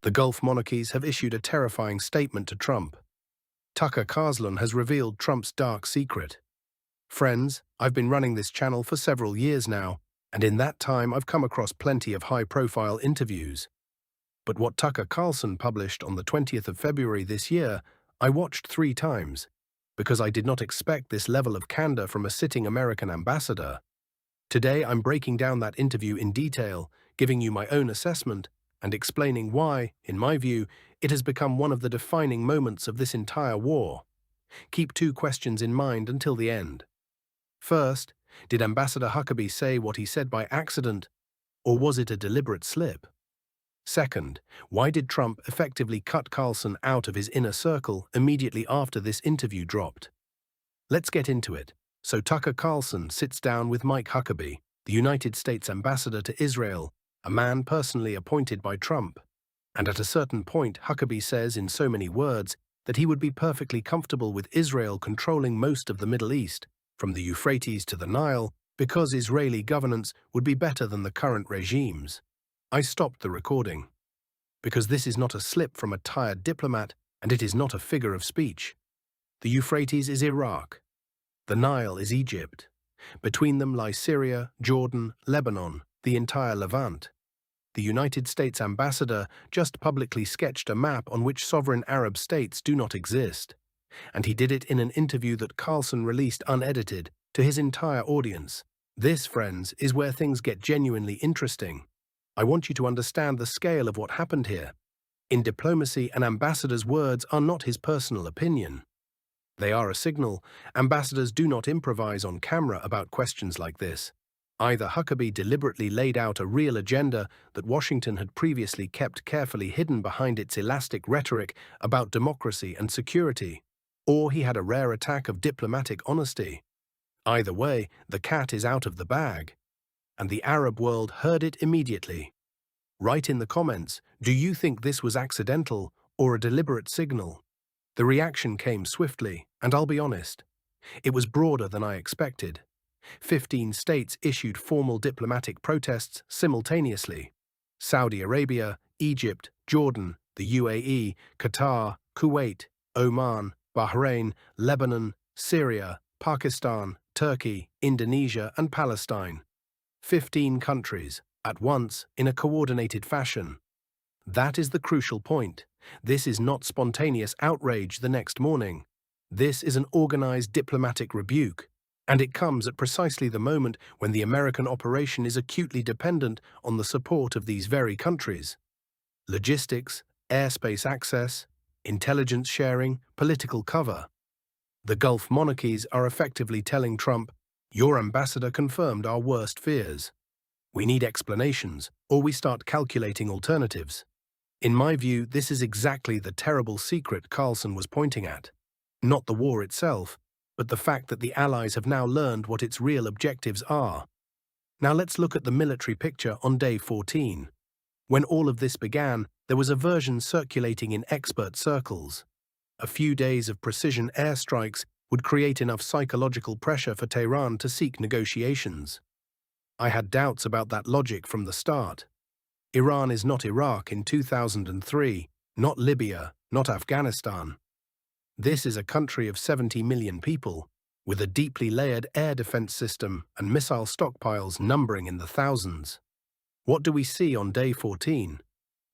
The Gulf monarchies have issued a terrifying statement to Trump. Tucker Carlson has revealed Trump's dark secret. Friends, I've been running this channel for several years now, and in that time I've come across plenty of high-profile interviews. But what Tucker Carlson published on the 20th of February this year, I watched 3 times, because I did not expect this level of candor from a sitting American ambassador. Today I'm breaking down that interview in detail, giving you my own assessment, and explaining why, in my view, it has become one of the defining moments of this entire war. Keep 2 questions in mind until the end. First, did Ambassador Huckabee say what he said by accident, or was it a deliberate slip? Second, why did Trump effectively cut Carlson out of his inner circle immediately after this interview dropped? Let's get into it. So Tucker Carlson sits down with Mike Huckabee, the United States ambassador to Israel, a man personally appointed by Trump. And at a certain point, Huckabee says in so many words that he would be perfectly comfortable with Israel controlling most of the Middle East, from the Euphrates to the Nile, because Israeli governance would be better than the current regimes. I stopped the recording, because this is not a slip from a tired diplomat, and it is not a figure of speech. The Euphrates is Iraq. The Nile is Egypt. Between them lie Syria, Jordan, Lebanon, the entire Levant. The United States ambassador just publicly sketched a map on which sovereign Arab states do not exist, and he did it in an interview that Carlson released unedited to his entire audience. This, friends, is where things get genuinely interesting. I want you to understand the scale of what happened here. In diplomacy, an ambassador's words are not his personal opinion. They are a signal. Ambassadors do not improvise on camera about questions like this. Either Huckabee deliberately laid out a real agenda that Washington had previously kept carefully hidden behind its elastic rhetoric about democracy and security, or he had a rare attack of diplomatic honesty. Either way, the cat is out of the bag. And the Arab world heard it immediately. Write in the comments, do you think this was accidental or a deliberate signal? The reaction came swiftly, and I'll be honest, it was broader than I expected. 15 states issued formal diplomatic protests simultaneously. Saudi Arabia, Egypt, Jordan, the UAE, Qatar, Kuwait, Oman, Bahrain, Lebanon, Syria, Pakistan, Turkey, Indonesia, and Palestine. 15 countries, at once, in a coordinated fashion. That is the crucial point. This is not spontaneous outrage the next morning. This is an organized diplomatic rebuke, and it comes at precisely the moment when the American operation is acutely dependent on the support of these very countries. Logistics, airspace access, intelligence sharing, political cover. The Gulf monarchies are effectively telling Trump, your ambassador confirmed our worst fears. We need explanations, or we start calculating alternatives. In my view, this is exactly the terrible secret Carlson was pointing at. Not the war itself, but the fact that the Allies have now learned what its real objectives are. Now let's look at the military picture on day 14. When all of this began, there was a version circulating in expert circles. A few days of precision airstrikes would create enough psychological pressure for Tehran to seek negotiations. I had doubts about that logic from the start. Iran is not Iraq in 2003, not Libya, not Afghanistan. This is a country of 70 million people, with a deeply layered air defense system and missile stockpiles numbering in the thousands. What do we see on day 14?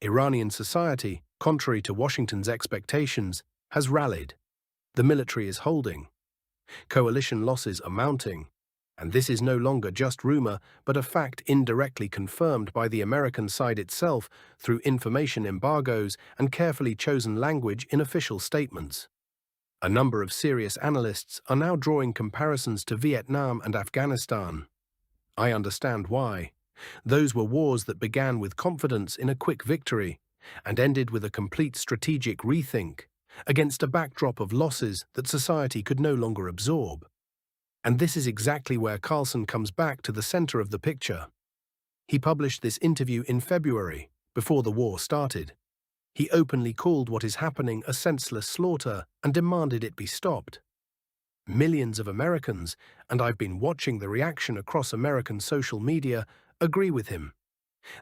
Iranian society, contrary to Washington's expectations, has rallied. The military is holding. Coalition losses are mounting. And this is no longer just rumor, but a fact indirectly confirmed by the American side itself through information embargoes and carefully chosen language in official statements. A number of serious analysts are now drawing comparisons to Vietnam and Afghanistan. I understand why. Those were wars that began with confidence in a quick victory and ended with a complete strategic rethink against a backdrop of losses that society could no longer absorb. And this is exactly where Carlson comes back to the center of the picture. He published this interview in February, before the war started. He openly called what is happening a senseless slaughter and demanded it be stopped. Millions of Americans, and I've been watching the reaction across American social media, agree with him.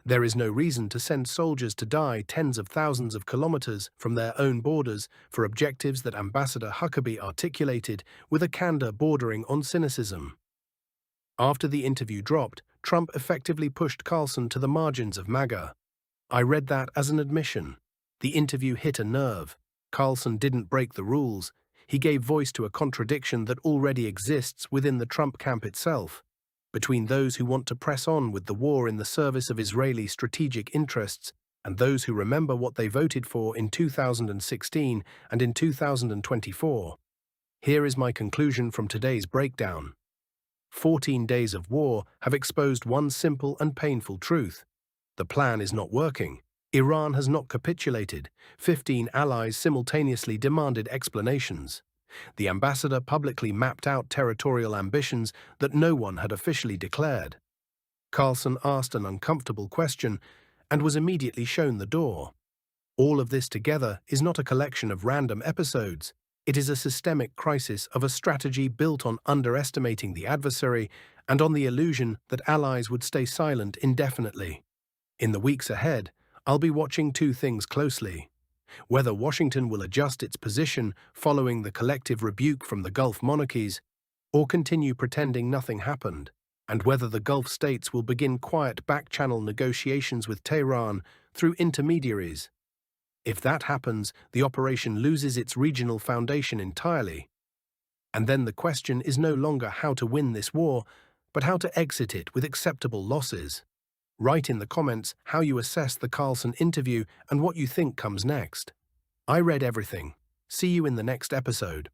There is no reason to send soldiers to die tens of thousands of kilometers from their own borders for objectives that Ambassador Huckabee articulated with a candor bordering on cynicism. After the interview dropped, Trump effectively pushed Carlson to the margins of MAGA. I read that as an admission. The interview hit a nerve. Carlson didn't break the rules. He gave voice to a contradiction that already exists within the Trump camp itself, between those who want to press on with the war in the service of Israeli strategic interests and those who remember what they voted for in 2016 and in 2024. Here is my conclusion from today's breakdown. 14 days of war have exposed one simple and painful truth. The plan is not working. Iran has not capitulated. 15 allies simultaneously demanded explanations. The ambassador publicly mapped out territorial ambitions that no one had officially declared. Carlson asked an uncomfortable question and was immediately shown the door. All of this together is not a collection of random episodes. It is a systemic crisis of a strategy built on underestimating the adversary and on the illusion that allies would stay silent indefinitely. In the weeks ahead, I'll be watching two things closely: whether Washington will adjust its position following the collective rebuke from the Gulf monarchies, or continue pretending nothing happened, and whether the Gulf states will begin quiet back-channel negotiations with Tehran through intermediaries. If that happens, the operation loses its regional foundation entirely. And then the question is no longer how to win this war, but how to exit it with acceptable losses. Write in the comments how you assess the Carlson interview and what you think comes next. I read everything. See you in the next episode.